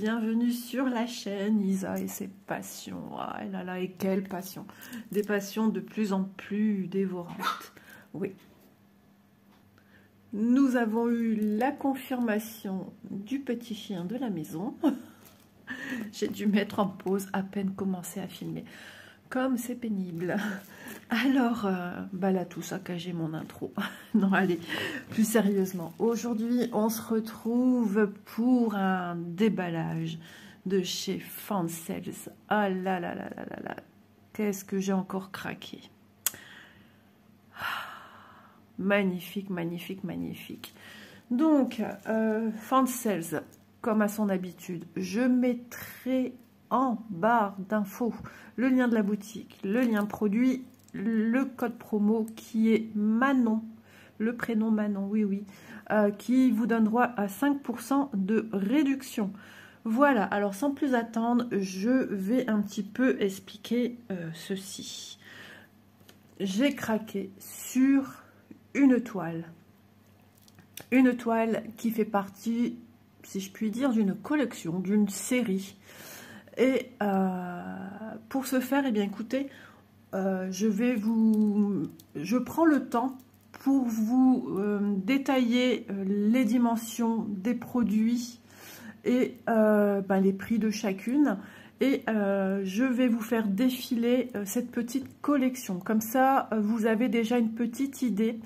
bienvenue sur la chaîne Isa et ses passions. Ah là là, et quelle passion! Des passions de plus en plus dévorantes. Oui. Nous avons eu la confirmation du petit chien de la maison. J'ai dû mettre en pause, à peine commencer à filmer. Comme c'est pénible. Alors, bah là, tout saccagé mon intro. Non, allez, plus sérieusement. Aujourd'hui, on se retrouve pour un déballage de chez Fancels. Ah là là là là là là. Qu'est-ce que j'ai encore craqué. Magnifique, magnifique, magnifique. Donc, Fancels, comme à son habitude, je mettrai en barre d'infos le lien de la boutique, le lien produit, le code promo qui est Manon, le prénom Manon, oui, oui, qui vous donne droit à 5% de réduction. Voilà, alors sans plus attendre, je vais un petit peu expliquer ceci. J'ai craqué sur une toile qui fait partie, si je puis dire, d'une collection, d'une série. Et pour ce faire, eh bien écoutez, je prends le temps pour vous détailler les dimensions des produits et les prix de chacune. Et je vais vous faire défiler cette petite collection. Comme ça, vous avez déjà une petite idée.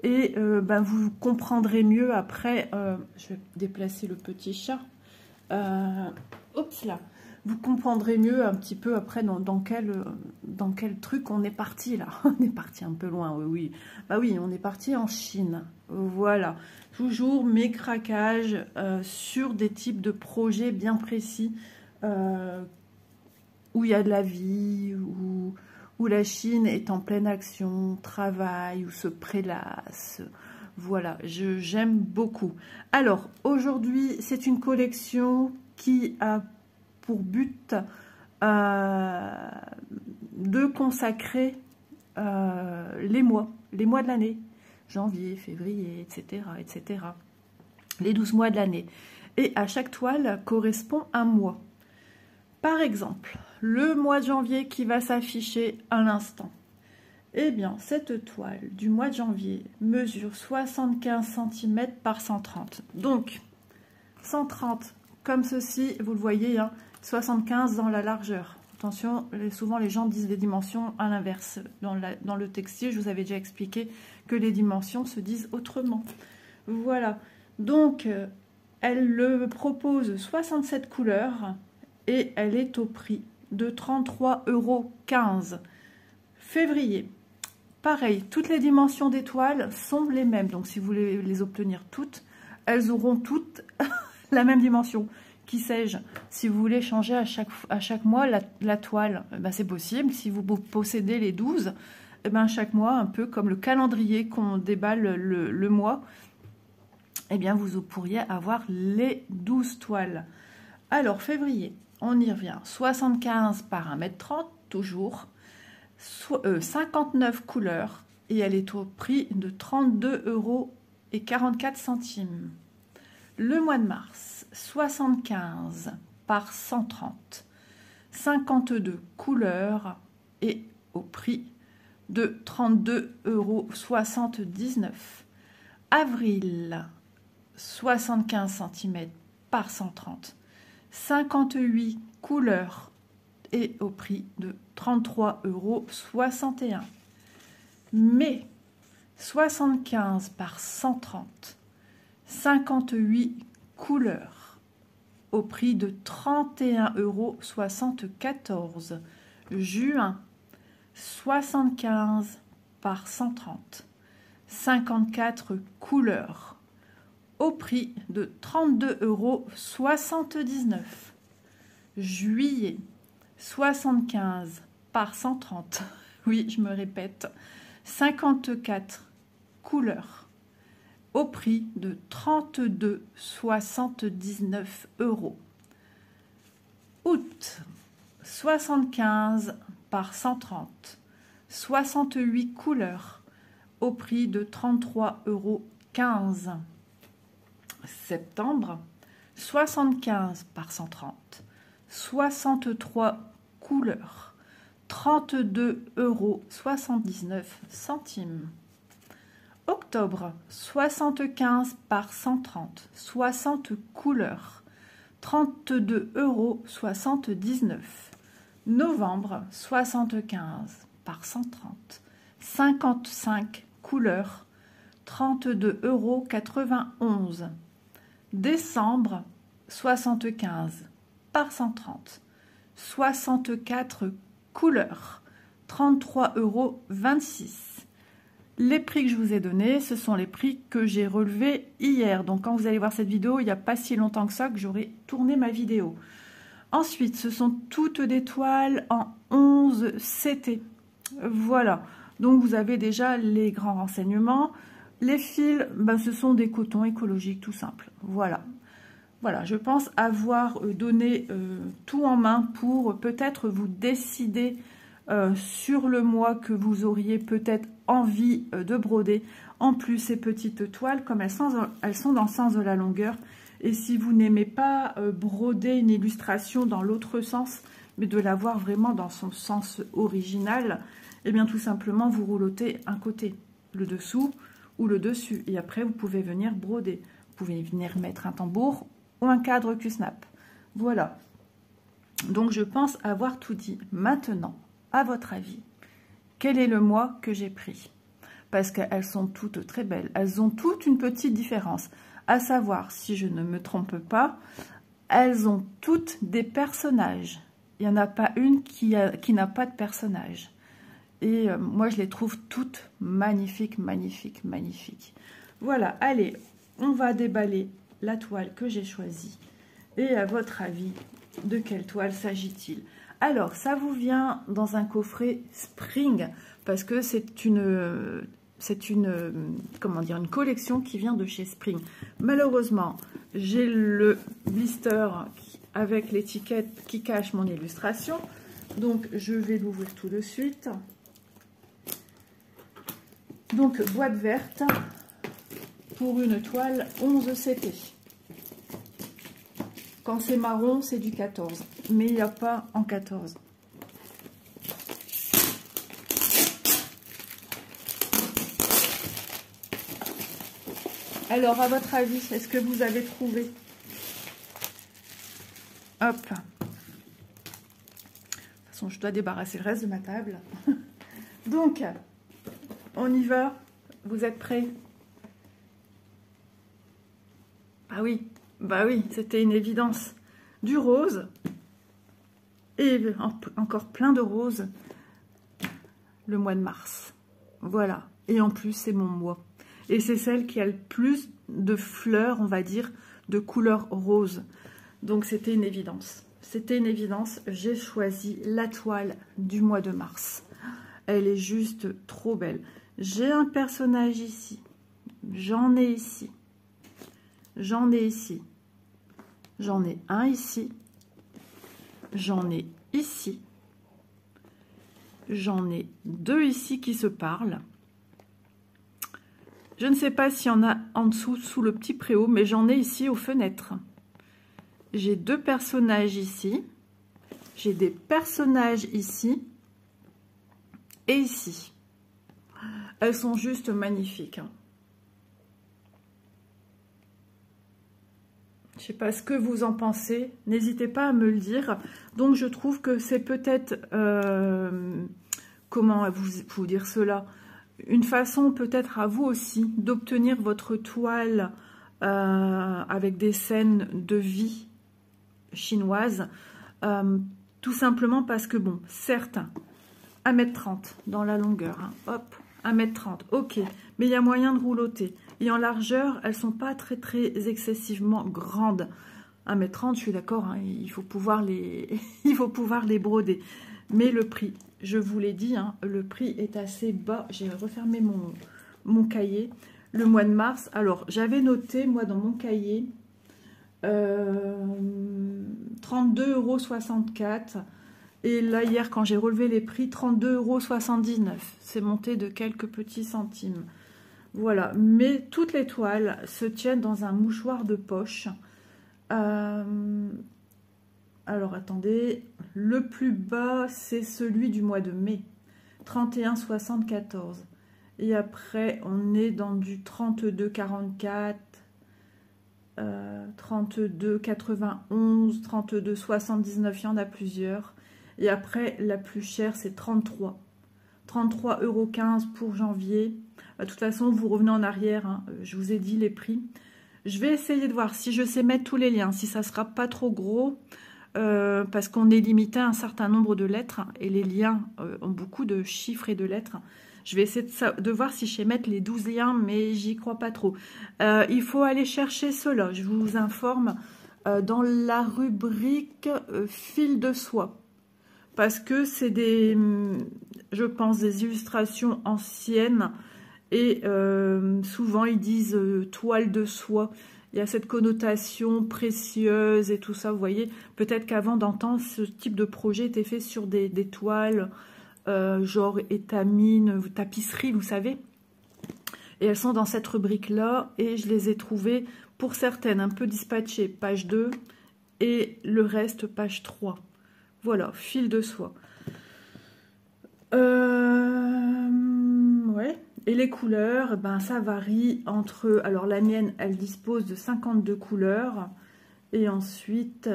Et vous comprendrez mieux après. Je vais déplacer le petit chat. Oups là. Vous comprendrez mieux un petit peu après dans quel truc on est parti là. On est parti un peu loin, oui, oui. Bah oui, on est parti en Chine. Voilà. Toujours mes craquages sur des types de projets bien précis où il y a de la vie, où la Chine est en pleine action, travaille, ou se prélasse. Voilà, j'aime beaucoup. Alors, aujourd'hui, c'est une collection qui a pour but de consacrer les mois de l'année. Janvier, février, etc., etc. Les 12 mois de l'année. Et à chaque toile correspond un mois. Par exemple, le mois de janvier qui va s'afficher à l'instant. Eh bien, cette toile du mois de janvier mesure 75 cm par 130. Donc, 130 comme ceci, vous le voyez, hein, 75 dans la largeur. Attention, souvent les gens disent les dimensions à l'inverse. Dans le textile, je vous avais déjà expliqué que les dimensions se disent autrement. Voilà. Donc, elle le propose 67 couleurs et elle est au prix de 33,15 €. Février. Pareil, toutes les dimensions des toiles sont les mêmes. Donc, si vous voulez les obtenir toutes, elles auront toutes la même dimension. Qui sais-je, si vous voulez changer à chaque mois la toile, c'est possible. Si vous possédez les 12, chaque mois, un peu comme le calendrier qu'on déballe le mois, vous pourriez avoir les 12 toiles. Alors, février, on y revient. 75 par 1,30 m, toujours. 59 couleurs. Et elle est au prix de 32,44 €. Le mois de mars, 75 par 130, 52 couleurs et au prix de 32,79 €. Avril, 75 cm par 130, 58 couleurs et au prix de 33,61 €. Mai, 75 par 130, 58 couleurs au prix de 31,74 €. Juin, 75 par 130, 54 couleurs au prix de 32,79 €. Juillet, 75 par 130, oui, je me répète, 54 couleurs au prix de 32,79 €. Août, 75 par 130, 68 couleurs au prix de 33,15 €. Septembre, 75 par 130, 63 couleurs, 32,79 €. Octobre, 75 par 130, 60 couleurs, 32,79 €. Novembre, 75 par 130, 55 couleurs, 32,91 €. Décembre, 75 par 130, 64 couleurs, 33,26 €. Les prix que je vous ai donnés, ce sont les prix que j'ai relevés hier. Donc, quand vous allez voir cette vidéo, il n'y a pas si longtemps que ça que j'aurai tourné ma vidéo. Ensuite, ce sont toutes des toiles en 11 CT. Voilà. Donc, vous avez déjà les grands renseignements. Les fils, ben, ce sont des cotons écologiques, tout simple. Voilà. Voilà, je pense avoir donné tout en main pour peut-être vous décider sur le mois que vous auriez peut-être envie de broder. En plus, ces petites toiles, comme elles sont dans le sens de la longueur. Et si vous n'aimez pas broder une illustration dans l'autre sens, mais de la voir vraiment dans son sens original, eh bien tout simplement, vous roulotez un côté, le dessous ou le dessus. Et après, vous pouvez venir broder. Vous pouvez venir mettre un tambour ou un cadre Q-snap. Voilà. Donc, je pense avoir tout dit. Maintenant, à votre avis, quel est le mois que j'ai pris? Parce qu'elles sont toutes très belles. Elles ont toutes une petite différence. À savoir, si je ne me trompe pas, elles ont toutes des personnages. Il n'y en a pas une qui n'a pas de personnage. Et moi, je les trouve toutes magnifiques, magnifiques, magnifiques. Voilà, allez, on va déballer la toile que j'ai choisie. Et à votre avis, de quelle toile s'agit-il? Alors, ça vous vient dans un coffret Spring, parce que c'est une comment dire, une collection qui vient de chez Spring. Malheureusement, j'ai le blister avec l'étiquette qui cache mon illustration. Donc, je vais l'ouvrir tout de suite. Donc, boîte verte pour une toile 11 CT. Quand c'est marron, c'est du 14. Mais il n'y a pas en 14. Alors, à votre avis, est-ce que vous avez trouvé? Hop. De toute façon, je dois débarrasser le reste de ma table. Donc, on y va. Vous êtes prêts? Ah oui. Bah oui, c'était une évidence. Du rose et encore plein de roses le mois de mars. Voilà. Et en plus, c'est mon mois. Et c'est celle qui a le plus de fleurs, on va dire, de couleur rose. Donc, c'était une évidence. C'était une évidence. J'ai choisi la toile du mois de mars. Elle est juste trop belle. J'ai un personnage ici. J'en ai ici. J'en ai ici. J'en ai un ici. J'en ai ici. J'en ai deux ici qui se parlent. Je ne sais pas s'il y en a en dessous, sous le petit préau, mais j'en ai ici aux fenêtres. J'ai deux personnages ici. J'ai des personnages ici. Et ici. Elles sont juste magnifiques. Je ne sais pas ce que vous en pensez. N'hésitez pas à me le dire. Donc, je trouve que c'est peut-être... comment vous dire cela? Une façon peut-être à vous aussi d'obtenir votre toile avec des scènes de vie chinoise. Tout simplement parce que, bon, certes, 1,30 m dans la longueur. Hein, hop, 1,30 m, ok. Mais il y a moyen de rouloter. Et en largeur, elles ne sont pas très excessivement grandes. 1,30 m, je suis d'accord, hein, il faut pouvoir les broder. Mais le prix, je vous l'ai dit, hein, le prix est assez bas. J'ai refermé mon cahier. Le mois de mars, alors j'avais noté, moi, dans mon cahier, 32,64 €. Et là, hier, quand j'ai relevé les prix, 32,79 €. C'est monté de quelques petits centimes. Voilà, mais toutes les toiles se tiennent dans un mouchoir de poche. Alors, attendez. Le plus bas, c'est celui du mois de mai. 31,74. Et après, on est dans du 32,44, 32,91, 32,79. Il y en a plusieurs. Et après, la plus chère, c'est 33. 33,15 € pour janvier. De toute façon, vous revenez en arrière. Hein. Je vous ai dit les prix. Je vais essayer de voir si je sais mettre tous les liens, si ça ne sera pas trop gros. Parce qu'on est limité à un certain nombre de lettres et les liens ont beaucoup de chiffres et de lettres. Je vais essayer de voir si je sais mettre les 12 liens, mais j'y crois pas trop. Il faut aller chercher cela, je vous informe, dans la rubrique fil de soie. Parce que c'est des, je pense, des illustrations anciennes et souvent ils disent toile de soie. Il y a cette connotation précieuse et tout ça, vous voyez. Peut-être qu'avant d'antan, ce type de projet était fait sur des toiles, genre étamine, tapisserie, vous savez. Et elles sont dans cette rubrique-là, et je les ai trouvées, pour certaines, un peu dispatchées, page 2, et le reste, page 3. Voilà, fil de soie. Ouais. Et les couleurs, ben, ça varie entre... Alors, la mienne, elle dispose de 52 couleurs. Et ensuite,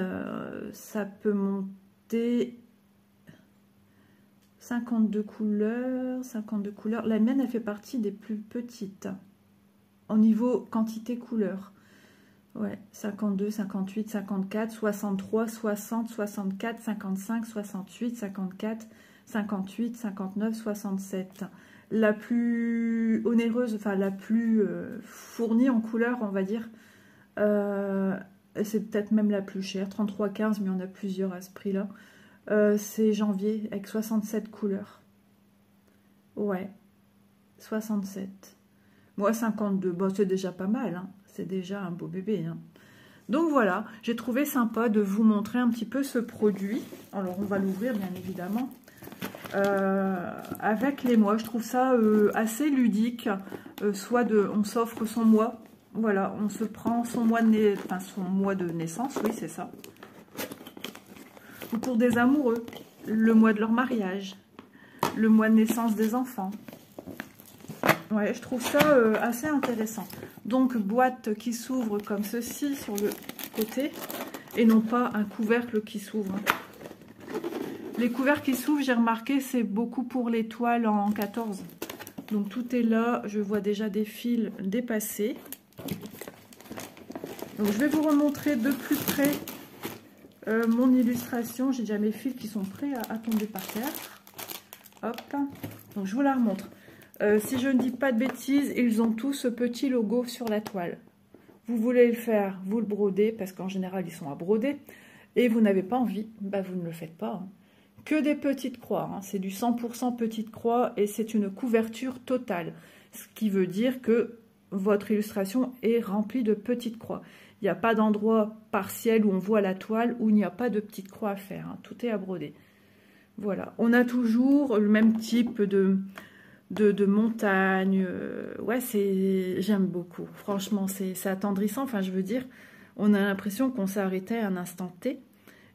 ça peut monter... 52 couleurs, 52 couleurs. La mienne, elle fait partie des plus petites. Au niveau quantité couleurs. Ouais, 52, 58, 54, 63, 60, 64, 55, 68, 54, 58, 59, 67. La plus onéreuse, enfin la plus fournie en couleurs, on va dire, c'est peut-être même la plus chère, 33,15, mais on a plusieurs à ce prix-là. C'est janvier, avec 67 couleurs. Ouais, 67. Moi, 52, bon, c'est déjà pas mal, hein. C'est déjà un beau bébé, hein. Donc voilà, j'ai trouvé sympa de vous montrer un petit peu ce produit. Alors, on va l'ouvrir, bien évidemment. Avec les mois, je trouve ça assez ludique. Soit on s'offre son mois, voilà, on se prend son mois de naissance, oui c'est ça. Ou pour des amoureux, le mois de leur mariage, le mois de naissance des enfants. Ouais, je trouve ça assez intéressant. Donc boîte qui s'ouvre comme ceci sur le côté et non pas un couvercle qui s'ouvre. Les couvercles qui s'ouvrent, j'ai remarqué, c'est beaucoup pour les toiles en 14. Donc tout est là. Je vois déjà des fils dépassés. Donc je vais vous remontrer de plus près mon illustration. J'ai déjà mes fils qui sont prêts à tomber par terre. Hop. Donc je vous la remontre. Si je ne dis pas de bêtises, ils ont tous ce petit logo sur la toile. Vous voulez le faire, vous le brodez, parce qu'en général, ils sont à broder. Et vous n'avez pas envie, bah, vous ne le faites pas, hein. Que des petites croix, hein. C'est du 100% petite croix et c'est une couverture totale. Ce qui veut dire que votre illustration est remplie de petites croix. Il n'y a pas d'endroit partiel où on voit la toile où il n'y a pas de petites croix à faire, hein. Tout est à broder. Voilà, on a toujours le même type de montagne. Ouais, j'aime beaucoup. Franchement, c'est attendrissant. Enfin, je veux dire, on a l'impression qu'on s'est arrêté à un instant T.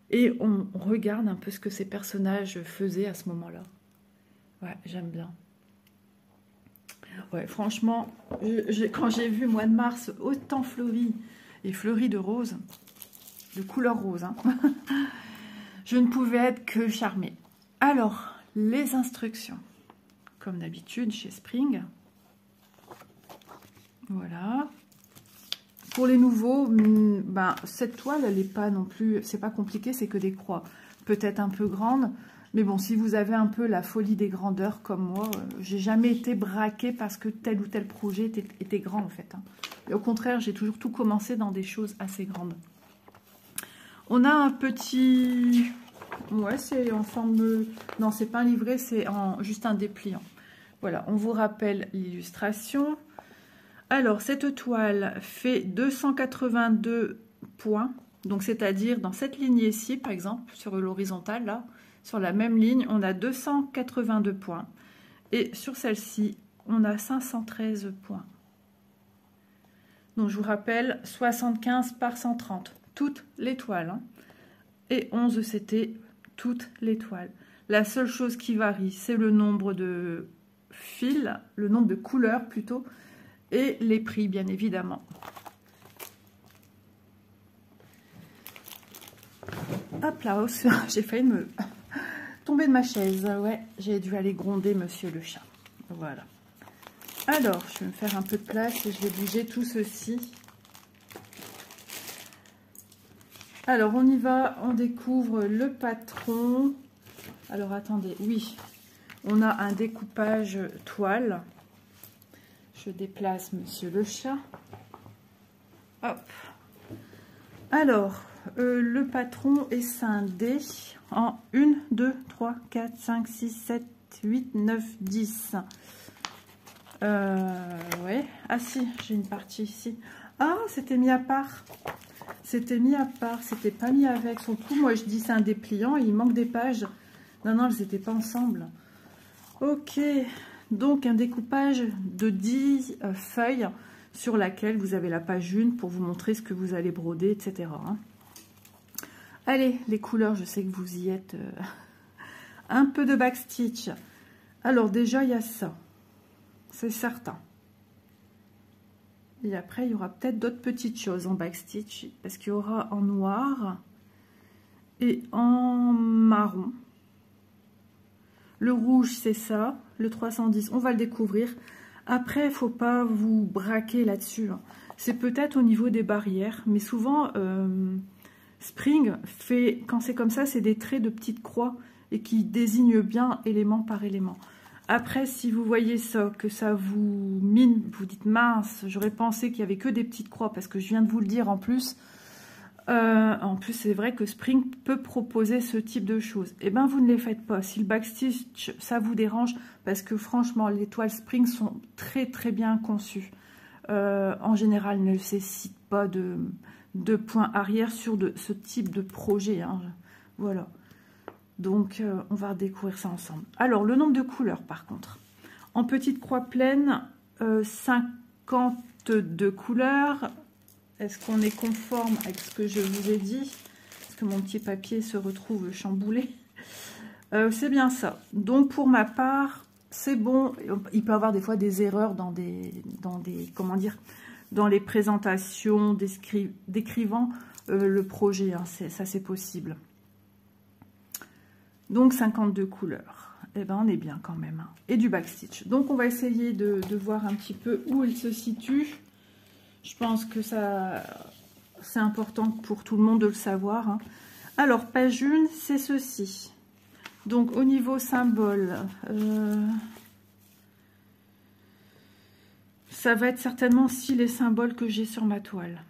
Et on regarde un peu ce que ces personnages faisaient à ce moment-là. Ouais, j'aime bien. Ouais, franchement, quand j'ai vu mois de mars autant fleuri et fleuri de rose, de couleur rose, hein, je ne pouvais être que charmée. Alors, les instructions. Comme d'habitude chez Spring. Voilà. Pour les nouveaux, ben, cette toile, elle n'est pas non plus, c'est pas compliqué, c'est que des croix. Peut-être un peu grandes, mais bon, si vous avez un peu la folie des grandeurs comme moi, j'ai jamais été braquée parce que tel ou tel projet était grand en fait, hein. Et au contraire, j'ai toujours tout commencé dans des choses assez grandes. On a un petit... Ouais, c'est en forme... Non, c'est pas un livret, c'est juste un dépliant. Voilà, on vous rappelle l'illustration. Alors, cette toile fait 282 points. Donc, c'est-à-dire, dans cette lignée-ci, par exemple, sur l'horizontale, là, sur la même ligne, on a 282 points. Et sur celle-ci, on a 513 points. Donc, je vous rappelle, 75 par 130. toutes les toiles. Hein. Et 11, c'était toutes les toiles. La seule chose qui varie, c'est le nombre de fils, le nombre de couleurs plutôt, et les prix, bien évidemment. Hop là, j'ai failli me tomber de ma chaise. Ouais, j'ai dû aller gronder monsieur le chat. Voilà. Alors, je vais me faire un peu de place et je vais bouger tout ceci. Alors, on y va, on découvre le patron. Alors, attendez, oui, on a un découpage toile. Je déplace monsieur le chat. Hop. Alors, le patron est scindé en 1, 2, 3, 4, 5, 6, 7, 8, 9, 10. Ouais. Ah si, j'ai une partie ici. Ah, c'était mis à part. C'était mis à part, c'était pas mis avec. Son coup, moi je dis c'est un dépliant, il manque des pages. Non, non, elles n'étaient pas ensemble. Ok, donc un découpage de 10 feuilles sur laquelle vous avez la page 1 pour vous montrer ce que vous allez broder, etc. Hein. Allez, les couleurs, je sais que vous y êtes. Un peu de backstitch. Alors déjà, il y a ça. C'est certain. Et après, il y aura peut-être d'autres petites choses en backstitch. Parce qu'il y aura en noir et en marron. Le rouge, c'est ça. Le 310, on va le découvrir. Après, il ne faut pas vous braquer là-dessus. C'est peut-être au niveau des barrières. Mais souvent, Spring fait, quand c'est comme ça, c'est des traits de petites croix et qui désignent bien élément par élément. Après, si vous voyez ça, que ça vous mine, vous dites mince, j'aurais pensé qu'il n'y avait que des petites croix parce que je viens de vous le dire en plus. C'est vrai que Spring peut proposer ce type de choses. Eh bien, vous ne les faites pas. Si le backstitch, ça vous dérange, parce que franchement, les toiles Spring sont très très bien conçues. En général, ne nécessitent pas de points arrière sur ce type de projet. Hein. Voilà. Donc, on va découvrir ça ensemble. Alors, le nombre de couleurs, par contre. En petite croix pleine, 52 couleurs. Est-ce qu'on est conforme avec ce que je vous ai dit? Est-ce que mon petit papier se retrouve chamboulé? C'est bien ça. Donc, pour ma part, c'est bon. Il peut y avoir des fois des erreurs dans comment dire, dans les présentations décrivant le projet. Hein. Ça, c'est possible. Donc 52 couleurs, eh ben on est bien quand même, hein. Et du backstitch. Donc on va essayer de voir un petit peu où il se situe. Je pense que ça c'est important pour tout le monde de le savoir, hein. Alors page 1, c'est ceci. Donc au niveau symbole, ça va être certainement si les symboles que j'ai sur ma toile.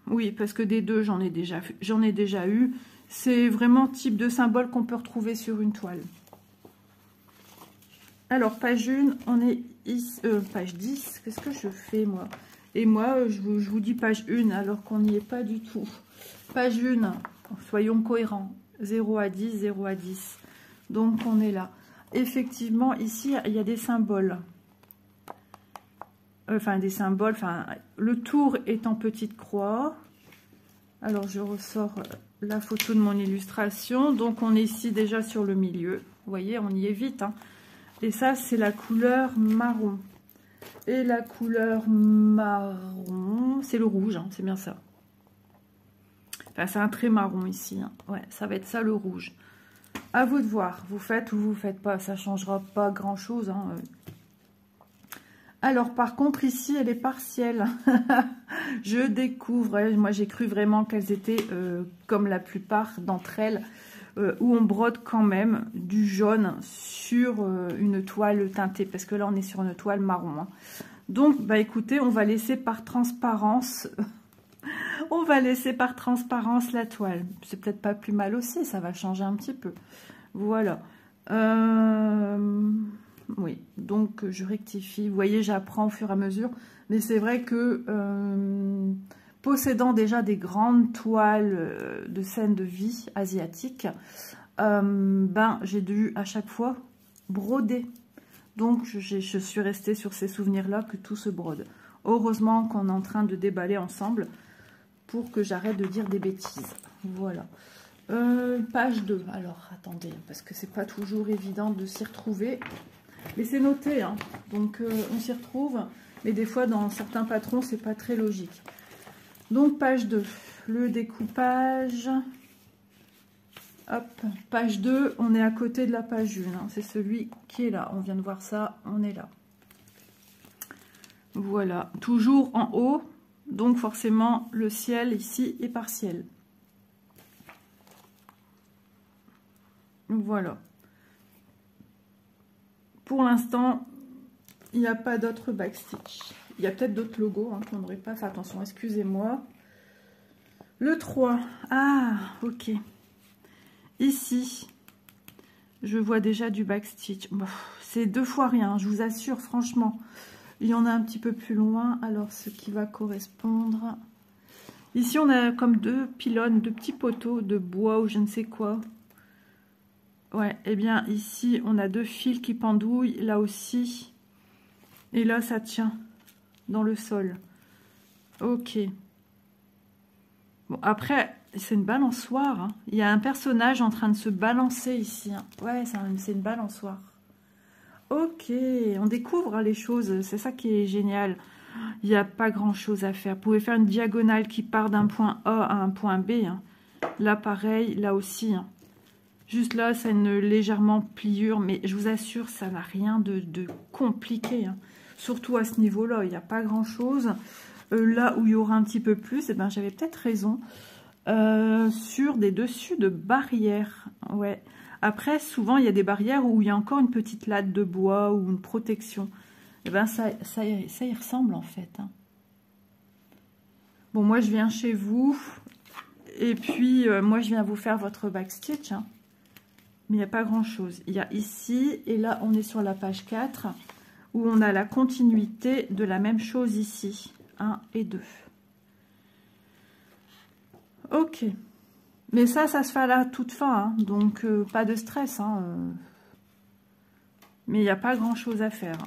Oui, parce que des deux, j'en ai déjà eu. C'est vraiment type de symbole qu'on peut retrouver sur une toile. Alors, page 1, on est ici, page 10. Qu'est-ce que je fais, moi? Et moi, je vous dis page 1, alors qu'on n'y est pas du tout. Page 1, soyons cohérents. 0 à 10, 0 à 10. Donc, on est là. Effectivement, ici, il y a des symboles. Le tour est en petite croix. Alors, je ressors la photo de mon illustration. Donc, on est ici déjà sur le milieu. Vous voyez, on y est vite, hein. Et ça, c'est la couleur marron. Et la couleur marron, c'est le rouge, hein, c'est bien ça. Enfin, c'est un trait marron ici, hein. Ouais, ça va être ça, le rouge. À vous de voir. Vous faites ou vous faites pas. Ça changera pas grand-chose, hein. Alors, par contre, ici, elle est partielle. Je découvre. Moi, j'ai cru vraiment qu'elles étaient, comme la plupart d'entre elles, où on brode quand même du jaune sur une toile teintée. Parce que là, on est sur une toile marron, hein. Donc, bah écoutez, on va laisser par transparence... on va laisser par transparence la toile. C'est peut-être pas plus mal aussi. Ça va changer un petit peu. Voilà. Oui, donc je rectifie. Vous voyez, j'apprends au fur et à mesure. Mais c'est vrai que possédant déjà des grandes toiles de scènes de vie asiatiques, j'ai dû à chaque fois broder. Donc je suis restée sur ces souvenirs-là que tout se brode. Heureusement qu'on est en train de déballer ensemble pour que j'arrête de dire des bêtises. Voilà. Page 2. Alors, attendez, parce que c'est pas toujours évident de s'y retrouver. Mais c'est noté, hein. Donc on s'y retrouve. Mais des fois, dans certains patrons, c'est pas très logique. Donc, page 2. Le découpage. Hop, page 2, on est à côté de la page 1. Hein. C'est celui qui est là. On vient de voir ça, on est là. Voilà, toujours en haut. Donc, forcément, le ciel ici est partiel. Voilà. Pour l'instant, il n'y a pas d'autres backstitch. Il y a peut-être d'autres logos hein, qu'on n'aurait pas fait attention. Excusez-moi. Le 3. Ah, ok. Ici, je vois déjà du backstitch. Bon, c'est 2 fois rien, je vous assure, franchement. Il y en a un petit peu plus loin. Alors, ce qui va correspondre... Ici, on a comme 2 pylônes, 2 petits poteaux de bois ou je ne sais quoi. Ouais, et bien ici, on a 2 fils qui pendouillent, là aussi. Et là, ça tient dans le sol. Ok. Bon, après... C'est une balançoire. Hein. Il y a un personnage en train de se balancer ici. Hein. Ouais, c'est une balançoire. Ok, on découvre hein, les choses. C'est ça qui est génial. Il n'y a pas grand-chose à faire. Vous pouvez faire une diagonale qui part d'un point A à un point B. Hein. Là, pareil. Là aussi. Hein. Juste là, c'est une légèrement pliure. Mais je vous assure, ça n'a rien de compliqué. Hein. Surtout à ce niveau-là. Il n'y a pas grand-chose. Là où il y aura un petit peu plus, eh ben, j'avais peut-être raison. Sur des dessus de barrières. Ouais. Après, souvent, il y a des barrières où il y a encore une petite latte de bois ou une protection. Et ben ça y ressemble en fait. Hein. Bon, moi, je viens chez vous. Et puis, moi, je viens vous faire votre backstitch. Hein. Mais il n'y a pas grand-chose. Il y a ici, et là, on est sur la page 4, où on a la continuité de la même chose ici. 1 et 2. Ok, mais ça se fait à la toute fin, hein, donc pas de stress. Hein, mais il n'y a pas grand-chose à faire.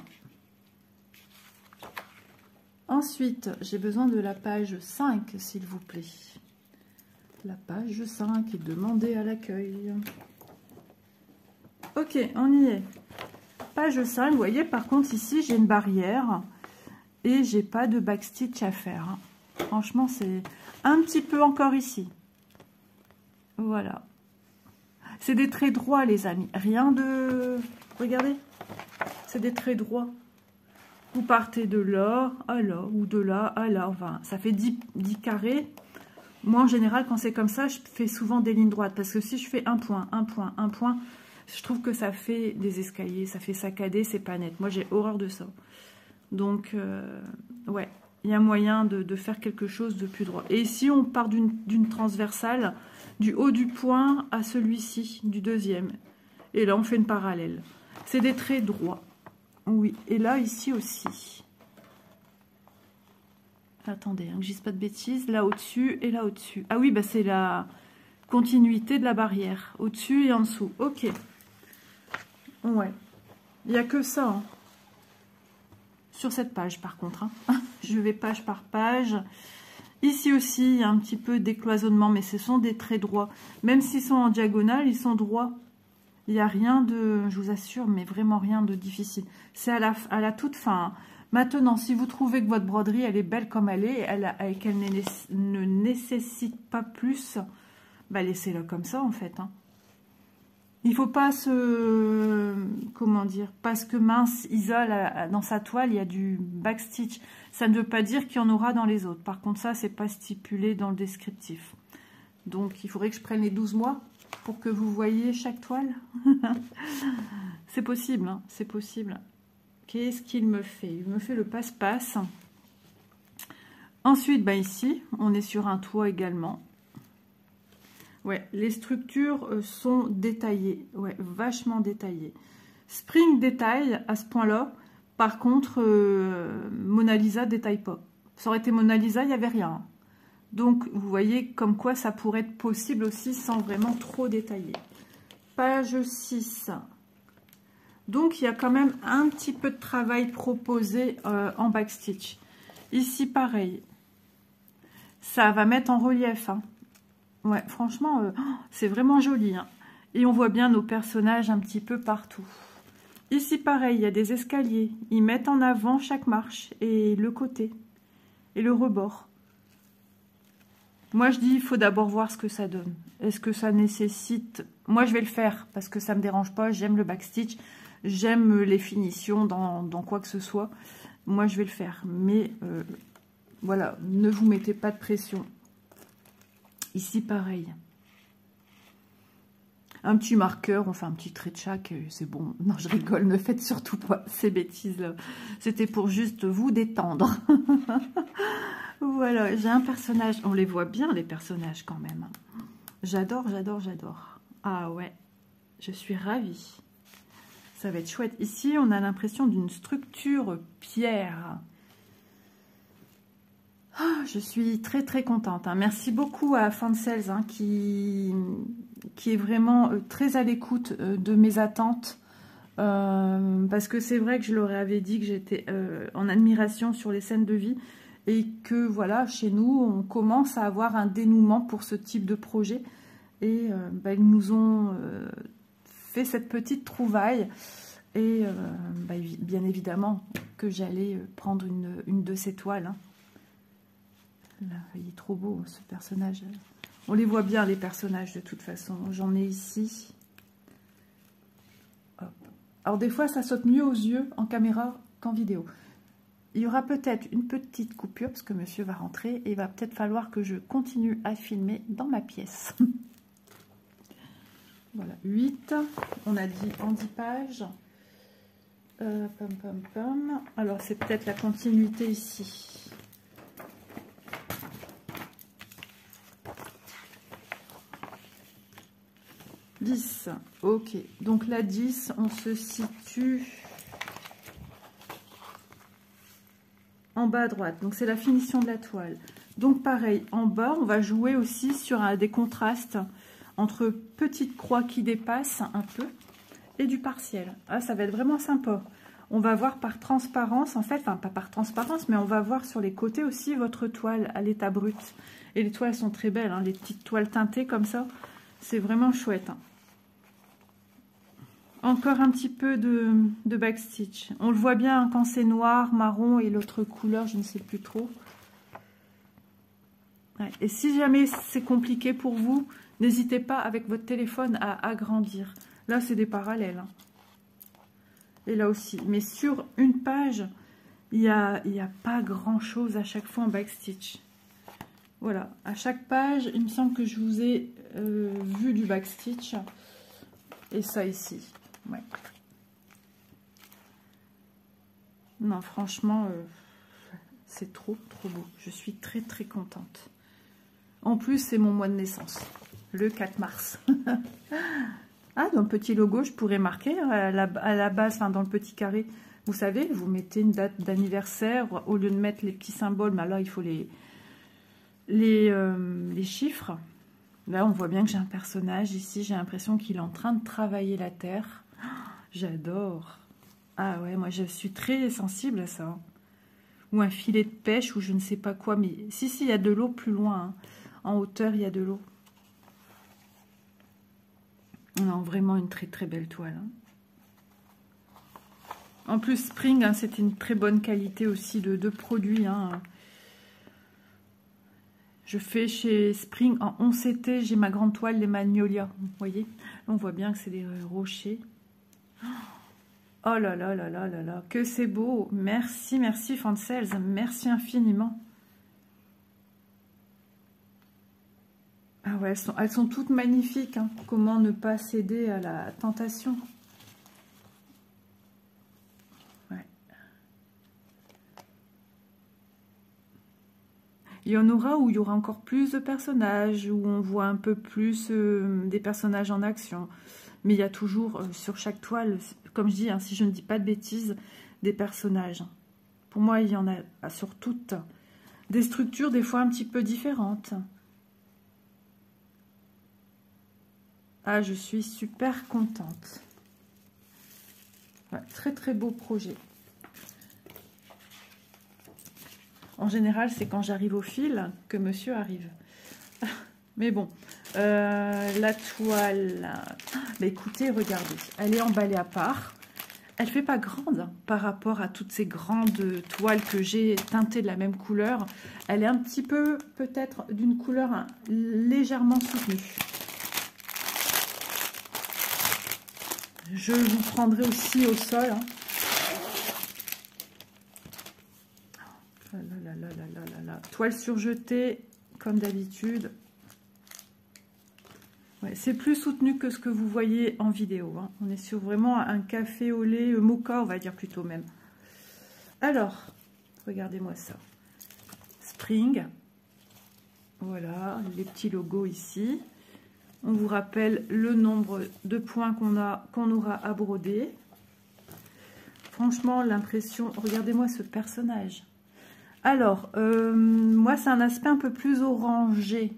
Ensuite, j'ai besoin de la page 5, s'il vous plaît. La page 5 est demandée à l'accueil. Ok, on y est. Page 5, vous voyez, par contre, ici, j'ai une barrière et j'ai pas de backstitch à faire. Hein. Franchement, c'est un petit peu encore ici. Voilà. C'est des traits droits, les amis. Rien de... Regardez. C'est des traits droits. Vous partez de là à là, ou de là à là. Enfin, ça fait 10 carrés. Moi, en général, quand c'est comme ça, je fais souvent des lignes droites. Parce que si je fais un point, un point, un point, je trouve que ça fait des escaliers. Ça fait saccadé, c'est pas net. Moi, j'ai horreur de ça. Donc, ouais. Il y a moyen de faire quelque chose de plus droit. Et ici, on part d'une transversale, du haut du point à celui-ci, du deuxième. Et là, on fait une parallèle. C'est des traits droits. Oui. Et là, ici aussi. Attendez, hein, que je dise pas de bêtises. Là, au-dessus et là, au-dessus. Ah oui, bah, c'est la continuité de la barrière. Au-dessus et en dessous. Ok. Ouais. Il n'y a que ça, hein. Sur cette page par contre, hein. Je vais page par page. Ici aussi, il y a un petit peu d'écloisonnement, mais ce sont des traits droits. Même s'ils sont en diagonale, ils sont droits. Il n'y a rien de, je vous assure, mais vraiment rien de difficile. C'est à la toute fin. Hein. Maintenant, si vous trouvez que votre broderie, elle est belle comme elle est, et qu'elle ne nécessite pas plus, bah laissez-la comme ça en fait. Hein. Il ne faut pas se... Comment dire? Parce que mince isole dans sa toile, il y a du backstitch. Ça ne veut pas dire qu'il y en aura dans les autres. Par contre, ça, c'est pas stipulé dans le descriptif. Donc, il faudrait que je prenne les 12 mois pour que vous voyez chaque toile. C'est possible, hein, c'est possible. Qu'est-ce qu'il me fait? Il me fait le passe-passe. Ensuite, bah ici, on est sur un toit également. Ouais, les structures sont détaillées. Ouais, vachement détaillées. Spring détaille à ce point-là. Par contre, Mona Lisa détaille pas. Ça aurait été Mona Lisa, il n'y avait rien. Donc, vous voyez comme quoi ça pourrait être possible aussi sans vraiment trop détailler. Page 6. Donc, il y a quand même un petit peu de travail proposé en backstitch. Ici, pareil. Ça va mettre en relief. Hein. Ouais, franchement, c'est vraiment joli. Hein. Et on voit bien nos personnages un petit peu partout. Ici, pareil, il y a des escaliers. Ils mettent en avant chaque marche et le côté et le rebord. Moi, je dis, il faut d'abord voir ce que ça donne. Est-ce que ça nécessite... Moi, je vais le faire parce que ça ne me dérange pas. J'aime le backstitch. J'aime les finitions dans quoi que ce soit. Moi, je vais le faire. Mais voilà, ne vous mettez pas de pression. Ici, pareil. Un petit marqueur, on fait un petit trait de chaque, c'est bon. Non, je rigole, ne faites surtout pas ces bêtises-là. C'était pour juste vous détendre. Voilà, j'ai un personnage. On les voit bien, les personnages, quand même. J'adore, j'adore, j'adore. Ah ouais, je suis ravie. Ça va être chouette. Ici, on a l'impression d'une structure pierre. Oh, je suis très très contente. Hein. Merci beaucoup à Fancels qui est vraiment très à l'écoute de mes attentes. Parce que c'est vrai que je leur avais dit que j'étais en admiration sur les scènes de vie. Et que voilà, chez nous, on commence à avoir un dénouement pour ce type de projet. Et ils nous ont fait cette petite trouvaille. Et bien évidemment que j'allais prendre une de ces toiles. Hein. Là, il est trop beau ce personnage. On les voit bien les personnages de toute façon. J'en ai ici. Hop. Alors des fois ça saute mieux aux yeux en caméra qu'en vidéo. Il y aura peut-être une petite coupure parce que monsieur va rentrer et il va peut-être falloir que je continue à filmer dans ma pièce. Voilà, 8. On a dit en 10 pages. Alors c'est peut-être la continuité ici. « 10, ok. Donc la 10, on se situe en bas à droite. Donc c'est la finition de la toile. Donc pareil, en bas, on va jouer aussi sur des contrastes entre petites croix qui dépassent un peu et du partiel. Ah, ça va être vraiment sympa. On va voir par transparence, en fait, enfin pas par transparence, mais on va voir sur les côtés aussi votre toile à l'état brut. Et les toiles sont très belles, hein, les petites toiles teintées comme ça. C'est vraiment chouette. Hein. Encore un petit peu de backstitch. On le voit bien quand c'est noir, marron et l'autre couleur, je ne sais plus trop. Ouais. Et si jamais c'est compliqué pour vous, n'hésitez pas avec votre téléphone à agrandir. Là, c'est des parallèles. Hein. Et là aussi. Mais sur une page, il n'y a pas grand-chose à chaque fois en backstitch. Voilà. À chaque page, il me semble que je vous ai vu du backstitch. Et ça ici. Ouais. Non, franchement, c'est trop beau. Je suis très, très contente. En plus, c'est mon mois de naissance, le 4 mars. Ah, dans le petit logo, je pourrais marquer à la base, enfin, dans le petit carré. Vous savez, vous mettez une date d'anniversaire. Au lieu de mettre les petits symboles, mais là, il faut les chiffres. Là, on voit bien que j'ai un personnage ici. J'ai l'impression qu'il est en train de travailler la terre. J'adore. Ah ouais, moi je suis très sensible à ça. Ou un filet de pêche ou je ne sais pas quoi. Mais si, il y a de l'eau plus loin. Hein. En hauteur, il y a de l'eau. Non, vraiment une très très belle toile. Hein. En plus, Spring, hein, c'était une très bonne qualité aussi de produits. Hein. Je fais chez Spring en 11CT, j'ai ma grande toile, les Magnolias. Vous voyez, on voit bien que c'est des rochers. Oh là là là là là là, que c'est beau. Merci, merci Fancels, merci infiniment. Ah ouais, elles sont toutes magnifiques. Hein. Comment ne pas céder à la tentation? Ouais. Il y en aura où il y aura encore plus de personnages, où on voit un peu plus des personnages en action. Mais il y a toujours sur chaque toile, comme je dis, hein, si je ne dis pas de bêtises, des personnages. Pour moi, il y en a sur toutes. Des structures des fois un petit peu différentes. Ah, je suis super contente. Ouais, très très beau projet. En général, c'est quand j'arrive au fil que monsieur arrive. Mais bon, la toile, bah écoutez, regardez, elle est emballée à part. Elle fait pas grande hein, par rapport à toutes ces grandes toiles que j'ai teintées de la même couleur. Elle est un petit peu, peut-être, d'une couleur hein, légèrement soutenue. Je vous prendrai aussi au sol. Hein. Toile surjetée, comme d'habitude. Ouais, c'est plus soutenu que ce que vous voyez en vidéo. Hein. On est sur vraiment un café au lait, mocha, on va dire plutôt même. Alors, regardez-moi ça. Spring. Voilà, les petits logos ici. On vous rappelle le nombre de points qu'on aura à broder. Franchement, l'impression... Regardez-moi ce personnage. Alors, moi, c'est un aspect un peu plus orangé.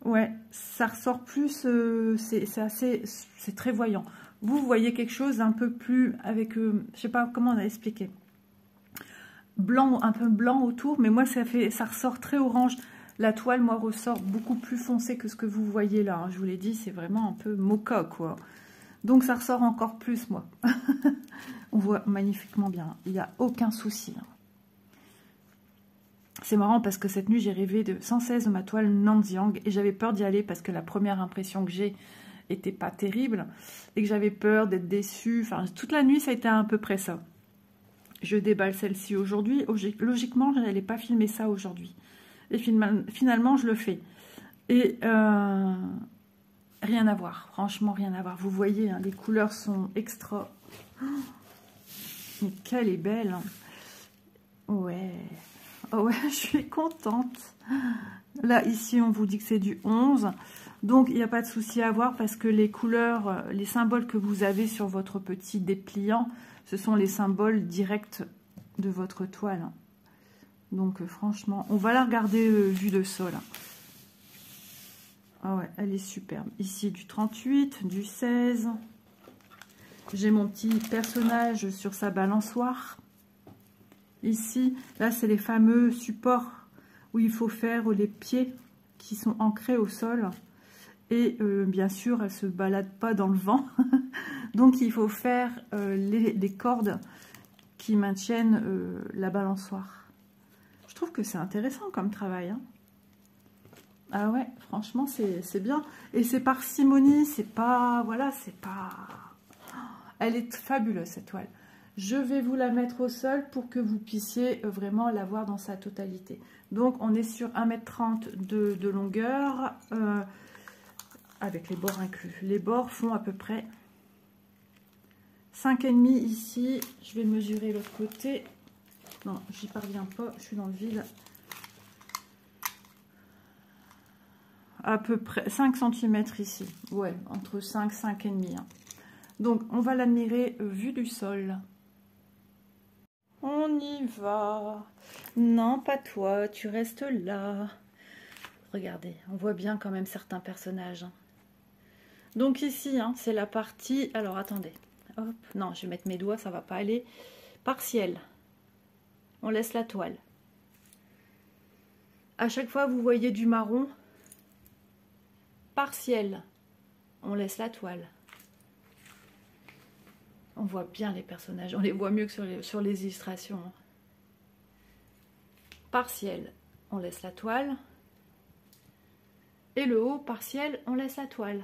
Ouais, ça ressort plus, c'est très voyant. Vous voyez quelque chose un peu plus avec, je sais pas comment on a expliqué, blanc, un peu blanc autour, mais moi ça ressort très orange. La toile, moi, ressort beaucoup plus foncé que ce que vous voyez là. Hein. Je vous l'ai dit, c'est vraiment un peu mocha, quoi. Donc ça ressort encore plus, moi. On voit magnifiquement bien. Il n'y a aucun souci. Hein. C'est marrant parce que cette nuit, j'ai rêvé sans cesse de ma toile Nanjiang et j'avais peur d'y aller parce que la première impression que j'ai était pas terrible et que j'avais peur d'être déçue. Enfin, toute la nuit, ça a été à peu près ça. Je déballe celle-ci aujourd'hui. Logiquement, je n'allais pas filmer ça aujourd'hui. Et finalement, je le fais. Et rien à voir. Franchement, rien à voir. Vous voyez, hein, les couleurs sont extra. Oh, mais qu'elle est belle. Hein. Ouais. Oh ouais, je suis contente. Là, ici, on vous dit que c'est du 11. Donc, il n'y a pas de souci à avoir parce que les couleurs, les symboles que vous avez sur votre petit dépliant, ce sont les symboles directs de votre toile. Donc, franchement, on va la regarder vue de sol. Ah ouais, elle est superbe. Ici, du 38, du 16. J'ai mon petit personnage sur sa balançoire. Ici, là, c'est les fameux supports où il faut faire les pieds qui sont ancrés au sol. Et bien sûr, elle ne se balade pas dans le vent. Donc, il faut faire les cordes qui maintiennent la balançoire. Je trouve que c'est intéressant comme travail. Hein. Ah ouais, franchement, c'est bien. Et c'est parcimonie, c'est pas... Voilà, c'est pas... Elle est fabuleuse, cette toile. Je vais vous la mettre au sol pour que vous puissiez vraiment la voir dans sa totalité. Donc, on est sur 1,30 m de longueur, avec les bords inclus. Les bords font à peu près 5,5 ici. Je vais mesurer l'autre côté. Non, j'y parviens pas, je suis dans le vide. À peu près 5 cm ici. Ouais, entre 5 et 5,5. Hein. Donc, on va l'admirer vue du sol. On y va. Non, pas toi, tu restes là. Regardez, on voit bien quand même certains personnages. Hein. Donc ici, hein, c'est la partie... Alors, attendez. Hop, non, je vais mettre mes doigts, ça va pas aller. Partiel. On laisse la toile. À chaque fois, vous voyez du marron. Partiel. On laisse la toile. On voit bien les personnages, on les voit mieux que sur les illustrations. Partiel, on laisse la toile. Et le haut, partiel, on laisse la toile.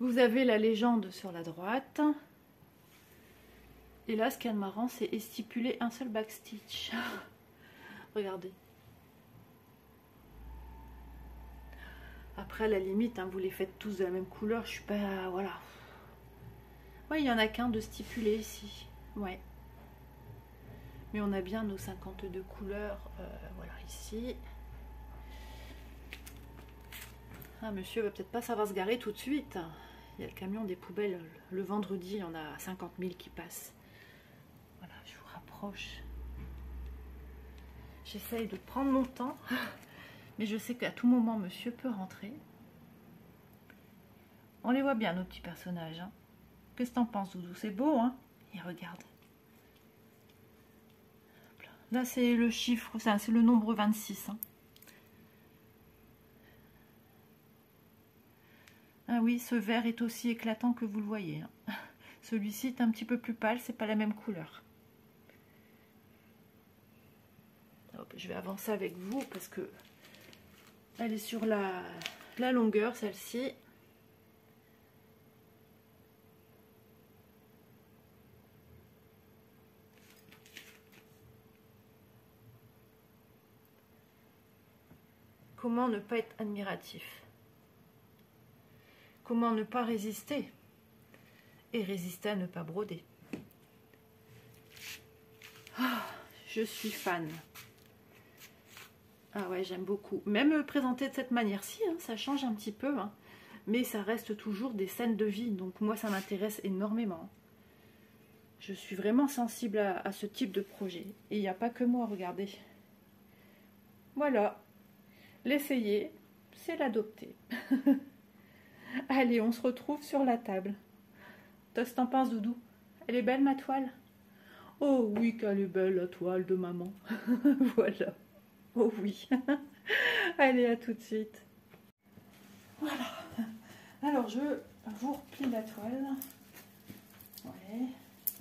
Vous avez la légende sur la droite. Et là, ce qui est marrant, c'est estipuler un seul backstitch. Regardez. Après, à la limite, hein, vous les faites tous de la même couleur. Je suis pas... Voilà. Ouais, il n'y en a qu'un de stipulé ici. Ouais. Mais on a bien nos 52 couleurs. Voilà, ici. Ah, monsieur va peut-être pas savoir se garer tout de suite. Il y a le camion des poubelles. Le vendredi, il y en a 50 000 qui passent. Voilà, je vous rapproche. J'essaye de prendre mon temps. Mais je sais qu'à tout moment, monsieur peut rentrer. On les voit bien, nos petits personnages. Hein. Qu'est-ce que t'en penses, Doudou? C'est beau, hein? Et regarde. Là, c'est le chiffre, c'est le nombre 26. Hein. Ah oui, ce vert est aussi éclatant que vous le voyez. Hein. Celui-ci est un petit peu plus pâle, c'est pas la même couleur. Hop, je vais avancer avec vous parce que elle est sur la longueur, celle-ci. Comment ne pas être admiratif? Comment ne pas résister? Et résister à ne pas broder. Ah, je suis fan. Ah ouais, j'aime beaucoup. Même présenter de cette manière-ci, hein, ça change un petit peu. Hein, mais ça reste toujours des scènes de vie. Donc moi, ça m'intéresse énormément. Je suis vraiment sensible à ce type de projet. Et il n'y a pas que moi, regardez. Voilà. L'essayer, c'est l'adopter. Allez, on se retrouve sur la table. Toi, t'en penses, Doudou? Elle est belle, ma toile? Oh oui, qu'elle est belle, la toile de maman. Voilà. Oh oui. Allez, à tout de suite. Voilà. Alors, je vous replie la toile. Ouais,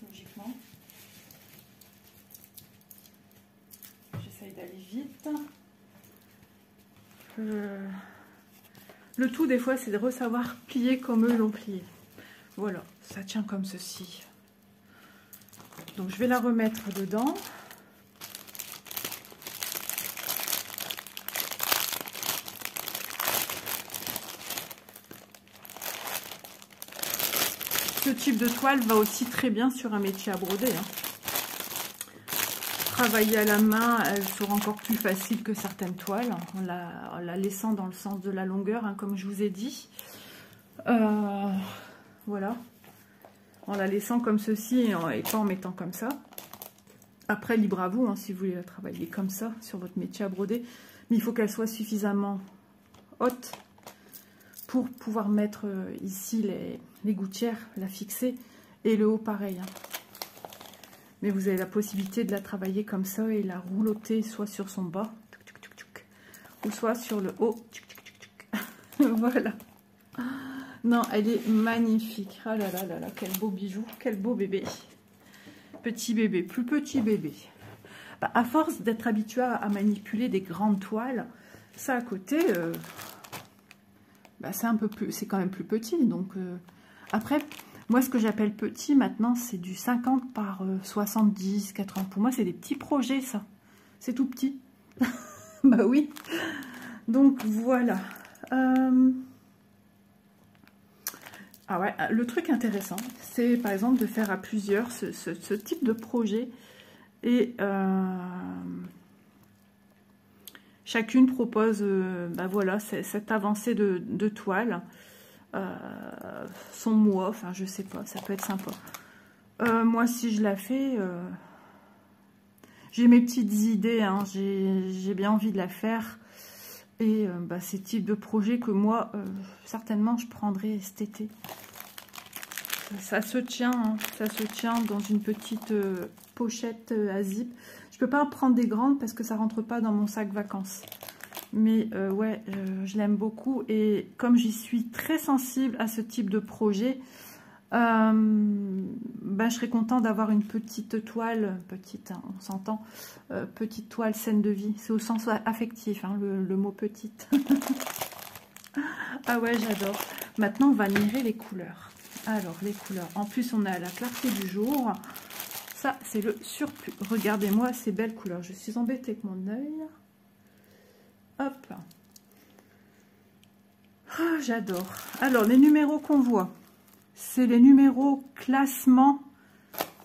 logiquement. J'essaye d'aller vite. Le tout, des fois, c'est de savoir plier comme eux l'ont plié. Voilà, ça tient comme ceci. Donc, je vais la remettre dedans. Ce type de toile va aussi très bien sur un métier à broder. Hein. Travailler à la main, elle sera encore plus facile que certaines toiles, en la laissant dans le sens de la longueur, hein, comme je vous ai dit. Voilà. En la laissant comme ceci et pas en mettant comme ça. Après, libre à vous, hein, si vous voulez la travailler comme ça, sur votre métier à broder. Mais il faut qu'elle soit suffisamment haute pour pouvoir mettre ici les gouttières, la fixer, et le haut pareil. Hein. Mais vous avez la possibilité de la travailler comme ça et la roulotter soit sur son bas, ou soit sur le haut. Voilà. Non, elle est magnifique. Ah là là là là, quel beau bijou, quel beau bébé. Petit bébé, plus petit bébé. Bah, à force d'être habitué à manipuler des grandes toiles, ça à côté, bah, c'est un peu plus, c'est quand même plus petit. Donc après, moi ce que j'appelle petit maintenant, c'est du 50 par 70, 80. Pour moi, c'est des petits projets, ça. C'est tout petit. Bah oui. Donc voilà. Ah ouais, le truc intéressant, c'est par exemple de faire à plusieurs ce type de projet. Et chacune propose bah voilà, cette avancée de toile. Son mois, enfin je sais pas, ça peut être sympa. Moi si je la fais, j'ai mes petites idées, hein, j'ai bien envie de la faire. Et bah, ces types de projets que moi, certainement, je prendrai cet été. Ça se tient, hein, ça se tient dans une petite pochette à zip. Je peux pas en prendre des grandes parce que ça rentre pas dans mon sac vacances. Mais ouais, je l'aime beaucoup. Et comme j'y suis très sensible à ce type de projet, bah, je serais contente d'avoir une petite toile, petite, hein, on s'entend, petite toile scène de vie. C'est au sens affectif, hein, le mot petite. Ah ouais, j'adore. Maintenant, on va admirer les couleurs. Alors, les couleurs. En plus, on a la clarté du jour. Ça, c'est le surplus. Regardez-moi ces belles couleurs. Je suis embêtée avec mon œil. Hop. Oh, j'adore. Alors, les numéros qu'on voit, c'est les numéros classement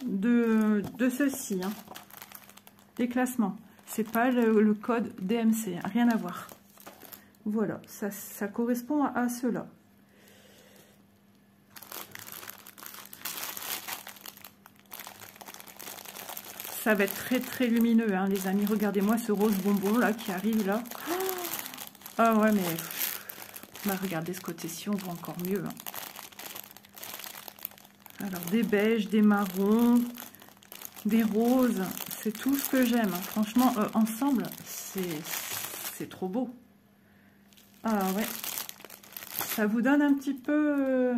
de ceci. Hein. Les classements. C'est pas le code DMC. Hein. Rien à voir. Voilà. Ça correspond à cela. Ça va être très très lumineux, hein, les amis. Regardez-moi ce rose bonbon là qui arrive là. Ah ouais, mais bah, regardez ce côté-ci, on voit encore mieux. Hein. Alors des beiges, des marrons, des roses. C'est tout ce que j'aime. Franchement, ensemble, c'est trop beau. Ah ouais. Ça vous donne un petit peu...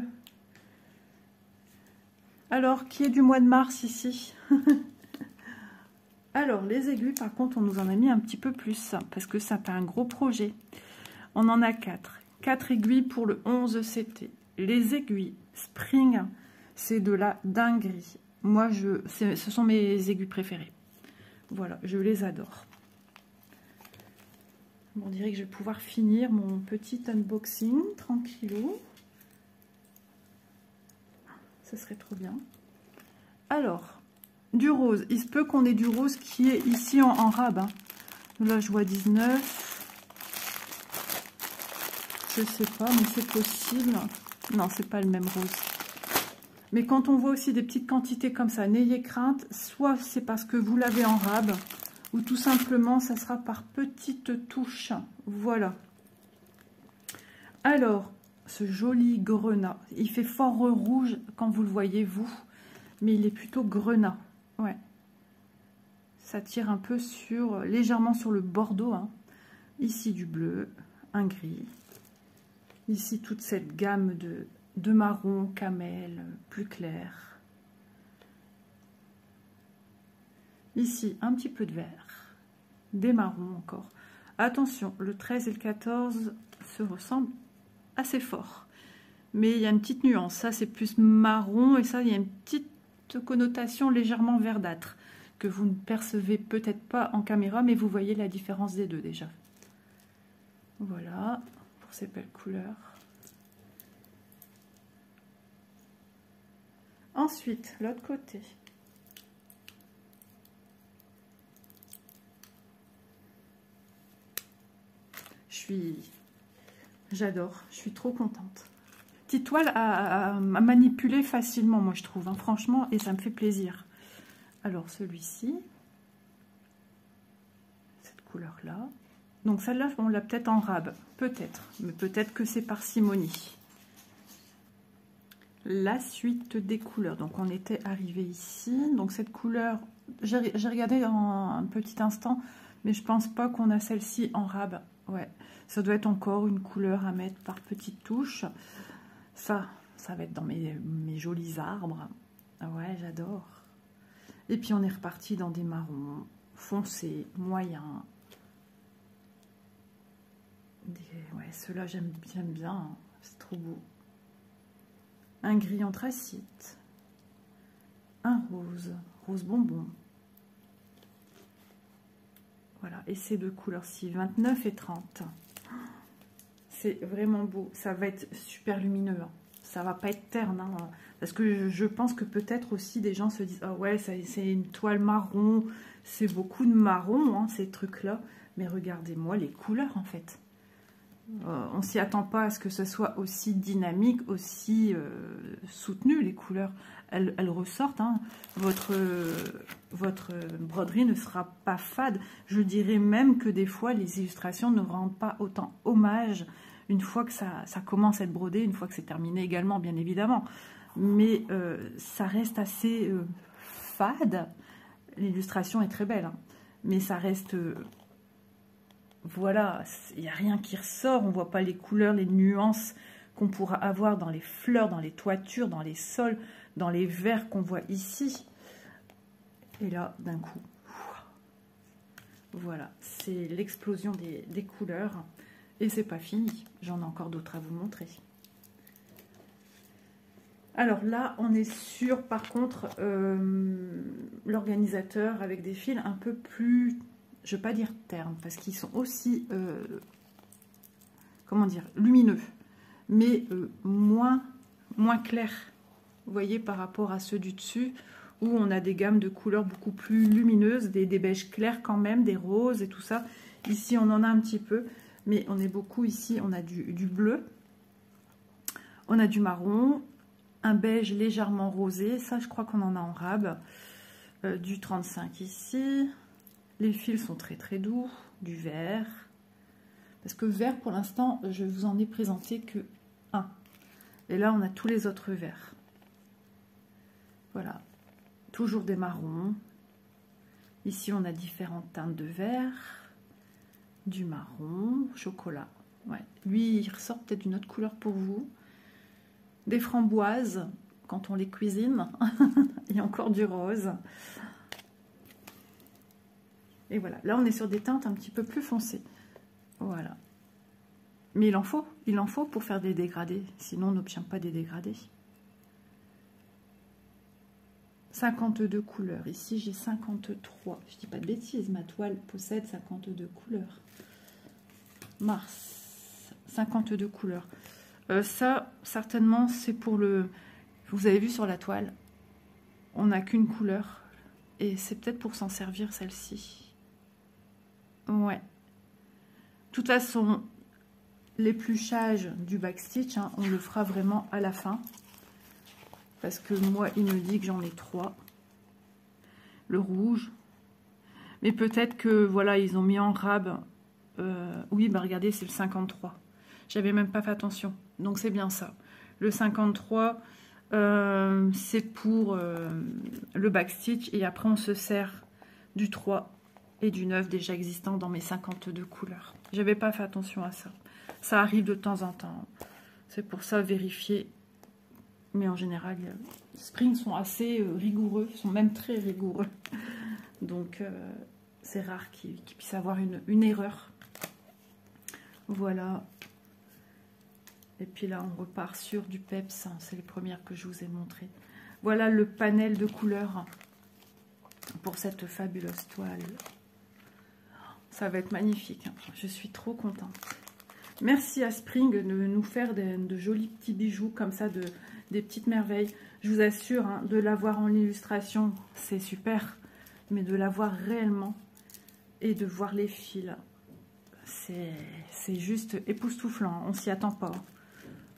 Alors, qui est du mois de mars ici? Alors, les aiguilles, par contre, on nous en a mis un petit peu plus, parce que ça fait un gros projet. On en a 4. 4 aiguilles pour le 11 CT. Les aiguilles Spring, c'est de la dinguerie. Moi, ce sont mes aiguilles préférées. Voilà, je les adore. Bon, on dirait que je vais pouvoir finir mon petit unboxing, tranquillou. Ça serait trop bien. Alors, du rose. Il se peut qu'on ait du rose qui est ici en rab. Hein. Là, je vois 19. Je sais pas, mais c'est possible. Non, c'est pas le même rose. Mais quand on voit aussi des petites quantités comme ça, n'ayez crainte. Soit c'est parce que vous l'avez en rab, ou tout simplement, ça sera par petites touches. Voilà. Alors, ce joli grenat. Il fait fort rouge quand vous le voyez, vous. Mais il est plutôt grenat. Ouais. Ça tire un peu sur, légèrement sur le bordeaux. Hein. Ici du bleu, un gris. Ici toute cette gamme de marron, camel, plus clair. Ici un petit peu de vert. Des marrons encore. Attention, le 13 et le 14 se ressemblent assez fort. Mais il y a une petite nuance. Ça, c'est plus marron et ça, il y a une petite connotation légèrement verdâtre que vous ne percevez peut-être pas en caméra, mais vous voyez la différence des deux déjà. Voilà, pour ces belles couleurs. Ensuite, l'autre côté. J'adore, je suis trop contente. Petite toile à manipuler facilement, moi je trouve, hein, franchement, et ça me fait plaisir. Alors celui-ci, cette couleur-là. Donc celle-là, on l'a peut-être en rab, peut-être, mais peut-être que c'est parcimonie. La suite des couleurs, donc on était arrivé ici, donc cette couleur, j'ai regardé en un petit instant, mais je pense pas qu'on a celle-ci en rab. Ouais, ça doit être encore une couleur à mettre par petites touches. Ça va être dans mes jolis arbres. Ah ouais, j'adore. Et puis on est reparti dans des marrons foncés, moyens. Ouais, ceux-là j'aime bien, hein. C'est trop beau. Un gris anthracite. Un rose bonbon. Voilà, et ces deux couleurs-ci, 29 et 30. C'est vraiment beau. Ça va être super lumineux. Hein. Ça va pas être terne. Hein, parce que je pense que peut-être aussi des gens se disent « Ah ouais, c'est une toile marron. » C'est beaucoup de marron, hein, ces trucs-là. Mais regardez-moi les couleurs, en fait. On s'y attend pas à ce que ce soit aussi dynamique, aussi soutenu, les couleurs. Elles ressortent. Hein. Votre broderie ne sera pas fade. Je dirais même que des fois, les illustrations ne rendent pas autant hommage une fois que ça commence à être brodé, une fois que c'est terminé également, bien évidemment. Mais ça reste assez fade. L'illustration est très belle, hein. Mais ça reste... voilà, il n'y a rien qui ressort. On ne voit pas les couleurs, les nuances qu'on pourra avoir dans les fleurs, dans les toitures, dans les sols, dans les verts qu'on voit ici. Et là, d'un coup, voilà, c'est l'explosion des couleurs. Et c'est pas fini, j'en ai encore d'autres à vous montrer. Alors là, on est sur, par contre, l'organisateur avec des fils un peu plus, je ne veux pas dire terne, parce qu'ils sont aussi, comment dire, lumineux, mais moins clairs. Vous voyez, par rapport à ceux du dessus, où on a des gammes de couleurs beaucoup plus lumineuses, des beiges clairs quand même, des roses et tout ça. Ici, on en a un petit peu. Mais on est beaucoup ici, on a du bleu, on a du marron, un beige légèrement rosé, ça je crois qu'on en a en rab, du 35 ici, les fils sont très très doux, du vert, parce que vert pour l'instant je vous en ai présenté que un, et là on a tous les autres verts. Voilà, toujours des marrons, Ici, on a différentes teintes de vert, du marron, chocolat. Ouais. Lui, il ressort peut-être d'une autre couleur pour vous. Des framboises, quand on les cuisine. Et encore du rose. Et voilà. Là, on est sur des teintes un petit peu plus foncées. Voilà. Mais il en faut pour faire des dégradés. Sinon, on n'obtient pas des dégradés. 52 couleurs. Ici, j'ai 53. Je dis pas de bêtises, ma toile possède 52 couleurs. Mars, 52 couleurs. Ça, certainement, c'est pour le... Vous avez vu sur la toile, on n'a qu'une couleur. Et c'est peut-être pour s'en servir, celle-ci. Ouais. De toute façon, l'épluchage du backstitch, hein, on le fera vraiment à la fin. Parce que moi, il me dit que j'en ai 3. Le rouge. Mais peut-être que, voilà, ils ont mis en rab. Oui, bah regardez, c'est le 53. J'avais même pas fait attention. Donc, c'est bien ça. Le 53, c'est pour le backstitch. Et après, on se sert du 3 et du 9 déjà existant dans mes 52 couleurs. J'avais pas fait attention à ça. Ça arrive de temps en temps. C'est pour ça, vérifier. Mais en général, les Spring sont assez rigoureux, sont même très rigoureux. Donc, c'est rare qu'ils puissent avoir une erreur. Voilà. Et puis là, on repart sur du peps. C'est les premières que je vous ai montrées. Voilà le panel de couleurs pour cette fabuleuse toile. Ça va être magnifique. Je suis trop contente. Merci à Spring de nous faire de jolis petits bijoux comme ça, des petites merveilles. Je vous assure, hein, de l'avoir en illustration, c'est super. Mais de l'avoir réellement et de voir les fils, c'est juste époustouflant. On s'y attend pas.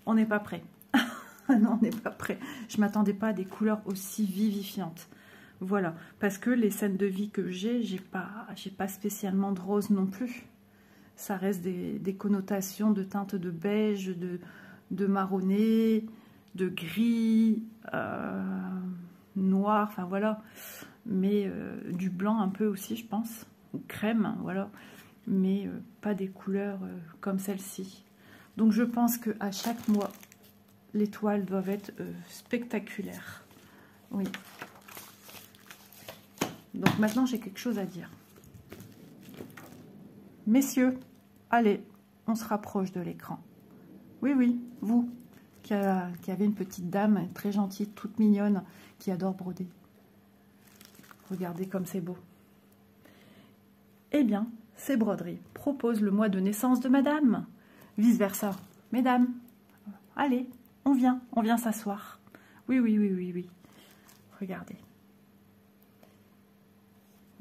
On n'est pas prêt. Non, on n'est pas prêt. Je ne m'attendais pas à des couleurs aussi vivifiantes. Voilà. Parce que les scènes de vie que j'ai pas spécialement de rose non plus. Ça reste des connotations de teintes de beige, de marronné, de gris, noir, enfin voilà. Mais du blanc un peu aussi, je pense. Ou crème, voilà. Mais pas des couleurs comme celle-ci. Donc je pense qu'à chaque mois, les toiles doivent être spectaculaires. Oui. Donc maintenant, j'ai quelque chose à dire. Messieurs, allez, on se rapproche de l'écran. Oui, oui, vous, qui avez une petite dame très gentille, toute mignonne, qui adore broder. Regardez comme c'est beau. Eh bien, ces broderies proposent le mois de naissance de madame. Vice-versa. Mesdames, allez, on vient s'asseoir. Oui, oui, oui, oui, oui. Regardez.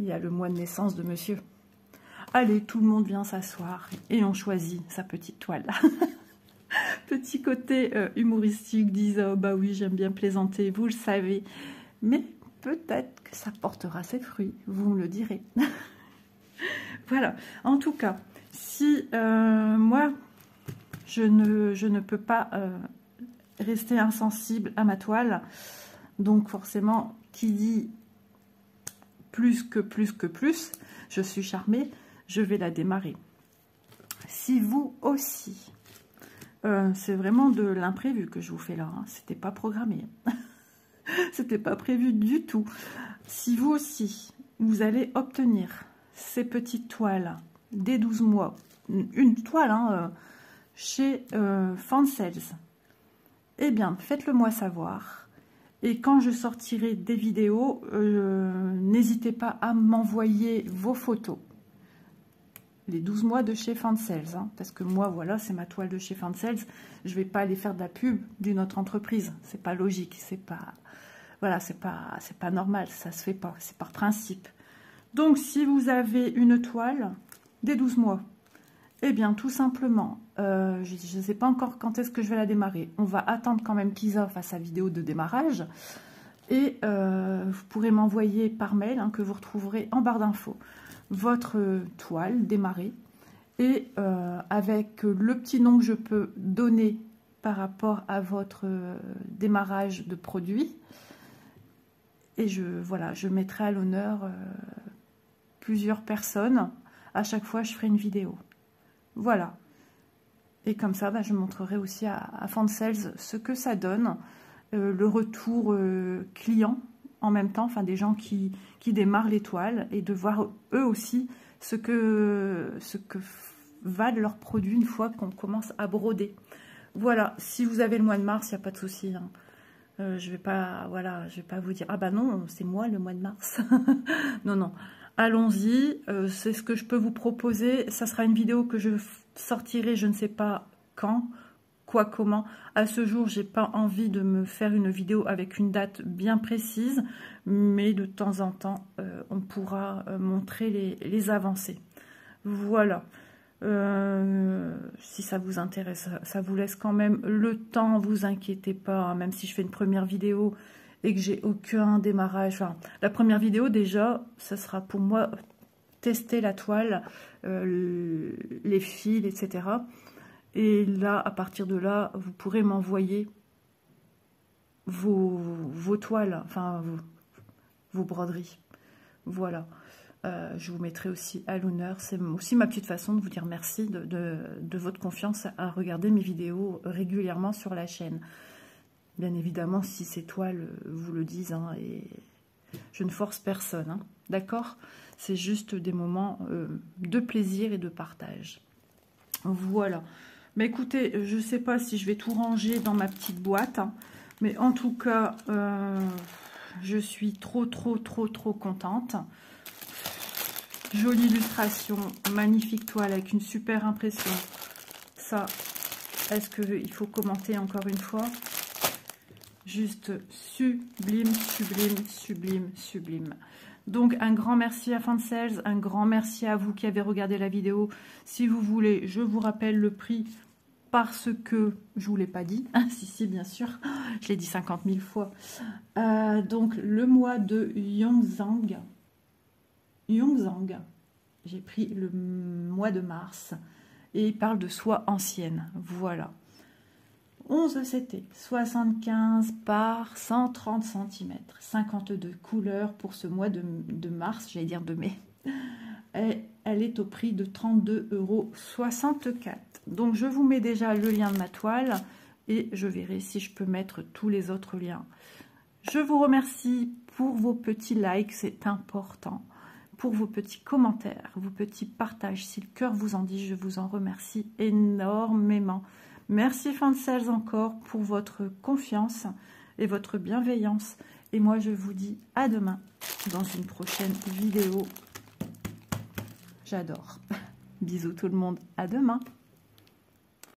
Il y a le mois de naissance de monsieur. Allez, tout le monde vient s'asseoir et on choisit sa petite toile. Petit côté humoristique, disent oh, bah oui, j'aime bien plaisanter, vous le savez. Mais peut-être que ça portera ses fruits, vous me le direz. Voilà, en tout cas, si moi, je ne peux pas rester insensible à ma toile, donc forcément, qui dit plus que plus, je suis charmée, je vais la démarrer. Si vous aussi, c'est vraiment de l'imprévu que je vous fais là, hein, c'était pas programmé, c'était pas prévu du tout. Si vous aussi, vous allez obtenir ces petites toiles dès 12 mois, une toile hein, chez Fansels, eh bien, faites-le moi savoir. Et quand je sortirai des vidéos, n'hésitez pas à m'envoyer vos photos. Les 12 mois de chez Fansels, hein, parce que moi, voilà, c'est ma toile de chez Fansels. Je ne vais pas aller faire de la pub d'une autre entreprise. C'est pas logique, c'est pas... Voilà, c'est pas normal, ça se fait pas, c'est par principe. Donc, si vous avez une toile des 12 mois, eh bien, tout simplement, je ne sais pas encore quand est-ce que je vais la démarrer. On va attendre quand même qu'Isa fasse sa vidéo de démarrage. Et vous pourrez m'envoyer par mail, hein, que vous retrouverez en barre d'infos, votre toile démarrée. Et avec le petit nom que je peux donner par rapport à votre démarrage de produit. Et voilà, je mettrai à l'honneur plusieurs personnes, à chaque fois, je ferai une vidéo. Voilà. Et comme ça, je montrerai aussi à Fansales ce que ça donne, le retour client en même temps, enfin des gens qui démarrent l'étoile, et de voir eux aussi ce que valent leurs produits une fois qu'on commence à broder. Voilà, si vous avez le mois de mars, il n'y a pas de souci. Hein. Je vais pas, voilà, je vais pas vous dire, ah bah non, c'est moi le mois de mars. Non, non. Allons-y, c'est ce que je peux vous proposer. Ça sera une vidéo que je sortirai, je ne sais pas quand, quoi, comment. À ce jour, j'ai pas envie de me faire une vidéo avec une date bien précise, mais de temps en temps, on pourra montrer les avancées. Voilà. Si ça vous intéresse, ça vous laisse quand même le temps, vous inquiétez pas, hein, même si je fais une première vidéo et que j'ai aucun démarrage. Enfin, la première vidéo déjà, ça sera pour moi tester la toile, les fils, etc. Et là, à partir de là, vous pourrez m'envoyer vos toiles, enfin vos broderies. Voilà. Je vous mettrai aussi à l'honneur. C'est aussi ma petite façon de vous dire merci de votre confiance à regarder mes vidéos régulièrement sur la chaîne. Bien évidemment, si ces toiles vous le disent, hein, et je ne force personne, hein, d'accord? C'est juste des moments de plaisir et de partage. Voilà. Mais écoutez, je ne sais pas si je vais tout ranger dans ma petite boîte, hein, mais en tout cas, je suis trop contente. Jolie illustration, magnifique toile avec une super impression. Ça, est-ce qu'il faut commenter encore une fois? Juste sublime, sublime, sublime, sublime. Donc, un grand merci à Fansales, un grand merci à vous qui avez regardé la vidéo. Si vous voulez, je vous rappelle le prix parce que je ne vous l'ai pas dit. Si, bien sûr, je l'ai dit 50 000 fois. Donc, le mois de Yongzhang. J'ai pris le mois de mars et il parle de soie ancienne. Voilà. 11 CT, 75 par 130 cm, 52 couleurs pour ce mois de mars, j'allais dire de mai. Et elle est au prix de 32,64 €. Donc je vous mets déjà le lien de ma toile et je verrai si je peux mettre tous les autres liens. Je vous remercie pour vos petits likes, c'est important. Pour vos petits commentaires, vos petits partages. Si le cœur vous en dit, je vous en remercie énormément. Merci Fansales encore pour votre confiance et votre bienveillance. Et moi, je vous dis à demain dans une prochaine vidéo. J'adore. Bisous tout le monde. À demain.